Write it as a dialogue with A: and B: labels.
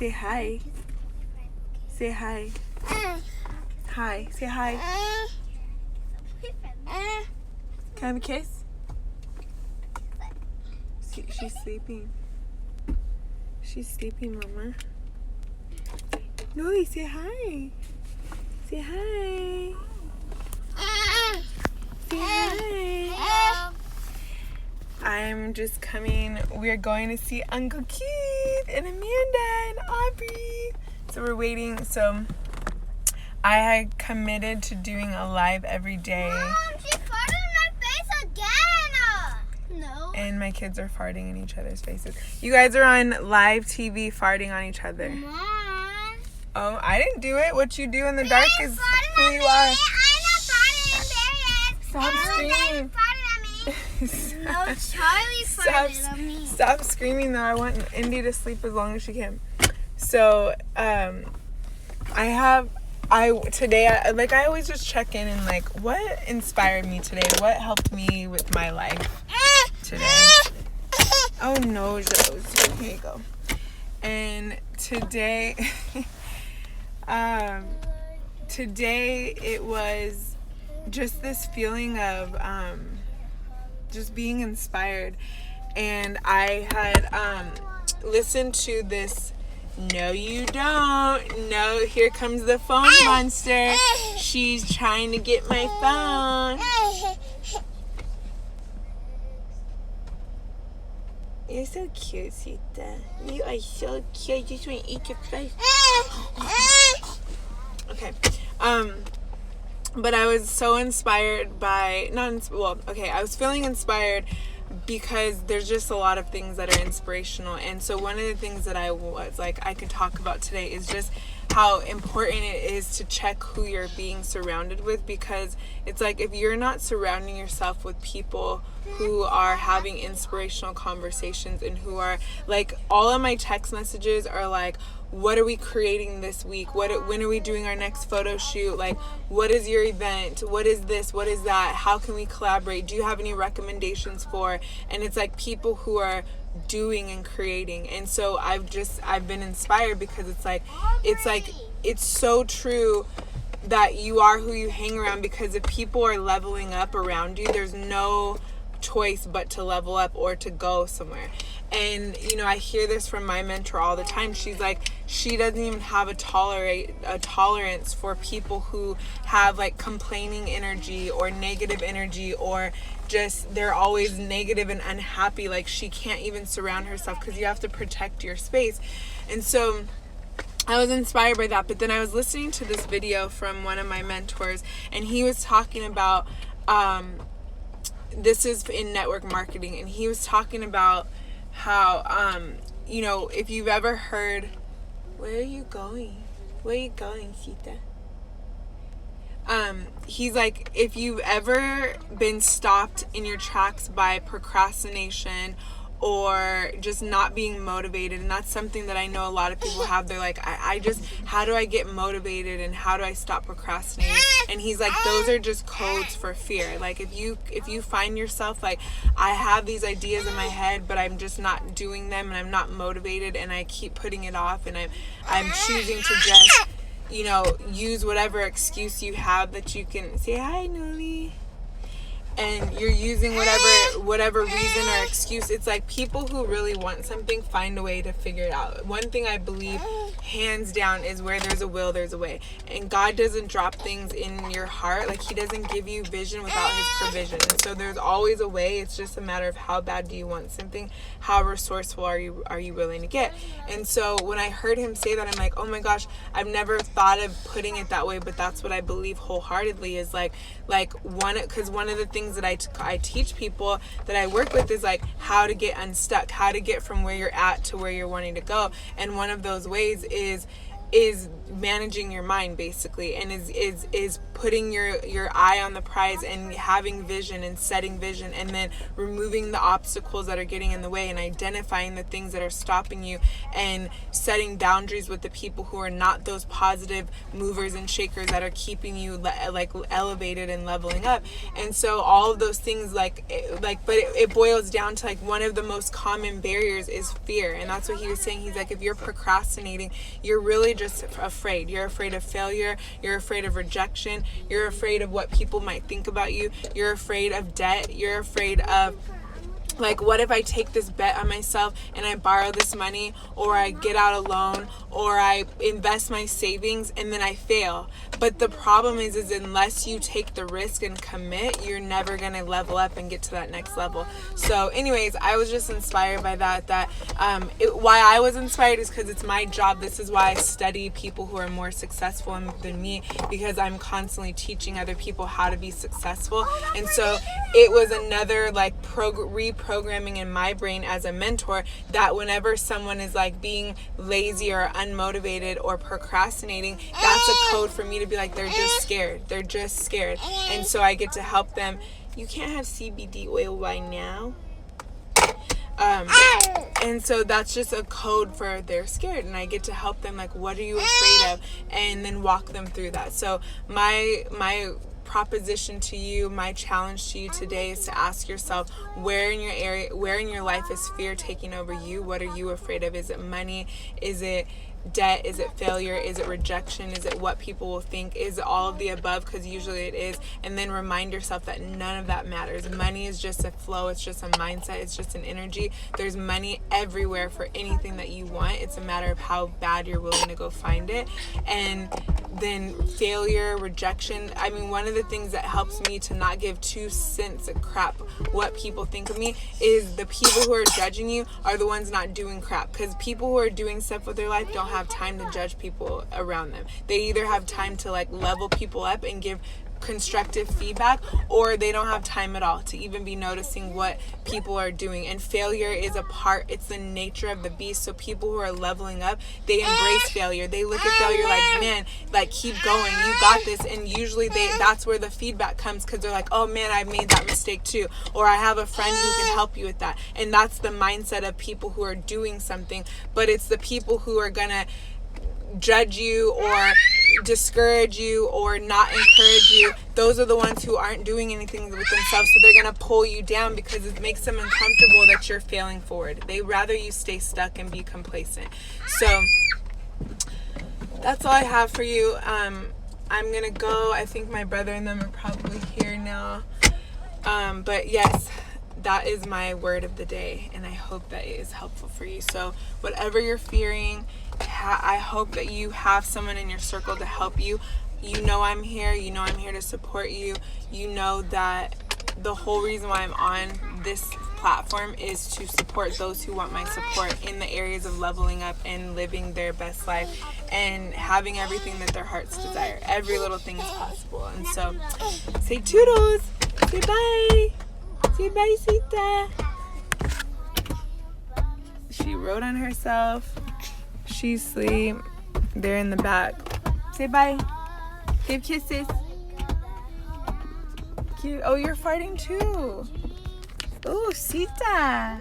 A: Say hi. Say hi. Hi. Say hi. Can I have a kiss? She's sleeping. She's sleeping, Mama. Noli, say hi. Say hi. Say hi. I'm just coming. We're going to see Uncle Keith and Amanda and Aubrey. So we're waiting. So I had committed to doing a live every day.
B: Mom, she farted in my face again. No.
A: And my kids are farting in each other's faces. You guys are on live TV farting on each other.
B: Mom.
A: Oh, I didn't do it. What you do in the dark is who you are.
B: I'm not farting in
A: Stop screaming.
B: No, Charlie farted on me.
A: Stop screaming though. I want Indy to sleep as long as she can. So, I always just check in and like, what inspired me today? What helped me with my life today? Oh no, Rose. Here you go. And today, today it was just this feeling of, just being inspired. And I had listened to this No You Don't. No, here comes the phone monster. She's trying to get my phone. You're so cute, Sita. You are so cute. You just want to eat your face. Okay. But I was so inspired by, I was feeling inspired because there's just a lot of things that are inspirational. And so one of the things that I was like, I could talk about today is just how important it is to check who you're being surrounded with, because it's like, if you're not surrounding yourself with people who are having inspirational conversations and who are like, all of my text messages are like, what are we creating this week? When are we doing our next photo shoot? Like, what is your event? What is this? What is that? How can we collaborate? Do you have any recommendations for? And it's like people who are doing and creating. And so I've been inspired because it's so true that you are who you hang around, because if people are leveling up around you, there's no choice but to level up or to go somewhere. And I hear this from my mentor all the time. She's like, she doesn't even have a tolerance for people who have like complaining energy or negative energy, or just they're always negative and unhappy. Like, she can't even surround herself because you have to protect your space. And so I was inspired by that. But then I was listening to this video from one of my mentors, and he was talking about this is in network marketing, and he was talking about how if you've ever heard, where are you going, Sita? He's like, if you've ever been stopped in your tracks by procrastination or just not being motivated, and that's something that I know a lot of people have. They're like, how do I get motivated and how do I stop procrastinating? And he's like, those are just codes for fear. Like, if you find yourself like, I have these ideas in my head, but I'm just not doing them, and I'm not motivated, and I keep putting it off, and I'm choosing to just use whatever excuse you have that you can say hi, Noli. And you're using whatever reason or excuse. It's like, people who really want something find a way to figure it out. One thing I believe hands down is, where there's a will, there's a way. And God doesn't drop things in your heart. Like, he doesn't give you vision without his provision. And so there's always a way. It's just a matter of how bad do you want something? How resourceful are you willing to get? And so when I heard him say that, I'm like, oh my gosh, I've never thought of putting it that way, but that's what I believe wholeheartedly is because one of the things that I teach people that I work with is like, how to get unstuck, how to get from where you're at to where you're wanting to go. And one of those ways is is managing your mind basically, and is putting your eye on the prize and having vision and setting vision, and then removing the obstacles that are getting in the way and identifying the things that are stopping you, and setting boundaries with the people who are not those positive movers and shakers that are keeping you like elevated and leveling up. And so all of those things but it boils down to like one of the most common barriers is fear. And that's what he was saying. He's like, if you're procrastinating, you're really just afraid. You're afraid of failure. You're afraid of rejection. You're afraid of what people might think about you. You're afraid of debt. You're afraid of, like, what if I take this bet on myself and I borrow this money, or I get out a loan, or I invest my savings and then I fail? But the problem is unless you take the risk and commit, you're never going to level up and get to that next level. So anyways, I was just inspired by that. Why I was inspired is because it's my job. This is why I study people who are more successful than me, because I'm constantly teaching other people how to be successful. And so it was another like reprogramming in my brain as a mentor, that whenever someone is like being lazy or unmotivated or procrastinating, that's a code for me to be like, they're just scared. And so I get to help them. You can't have CBD oil right now. And so that's just a code for they're scared, and I get to help them, like, what are you afraid of, and then walk them through that. So my proposition to you, my challenge to you today is to ask yourself, where in your life is fear taking over you? What are you afraid of? Is it money? Is it debt? Is it failure? Is it rejection? Is it what people will think? Is it all of the above? Because usually it is. And then remind yourself that none of that matters. Money is just a flow. It's just a mindset. It's just an energy. There's money everywhere for anything that you want. It's a matter of how bad you're willing to go find it. And then failure, rejection. I mean, one of the things that helps me to not give 2 cents a crap what people think of me is the people who are judging you are the ones not doing crap. Because people who are doing stuff with their life don't have time to judge people around them. They either have time to like level people up and give constructive feedback, or they don't have time at all to even be noticing what people are doing. And failure is it's the nature of the beast. So people who are leveling up, they embrace failure. They look at failure like, man, like, keep going, you got this. And usually that's where the feedback comes, because they're like, oh man, I made that mistake too, or I have a friend who can help you with that. And that's the mindset of people who are doing something. But it's the people who are gonna judge you or discourage you or not encourage you, those are the ones who aren't doing anything with themselves. So they're going to pull you down because it makes them uncomfortable that you're failing forward. They rather you stay stuck and be complacent. So that's all I have for you. I'm going to go. I think my brother and them are probably here now. But yes, that is my word of the day, and I hope that it is helpful for you. So whatever you're fearing, I hope that you have someone in your circle to help you. You know I'm here. You know I'm here to support you. You know that the whole reason why I'm on this platform is to support those who want my support in the areas of leveling up and living their best life and having everything that their hearts desire. Every little thing is possible. And so say toodles. Say bye. Say bye, Sita. She wrote on herself. She's asleep. They're in the back. Say bye. Give kisses. Cute. Oh, you're farting too. Oh, Sita.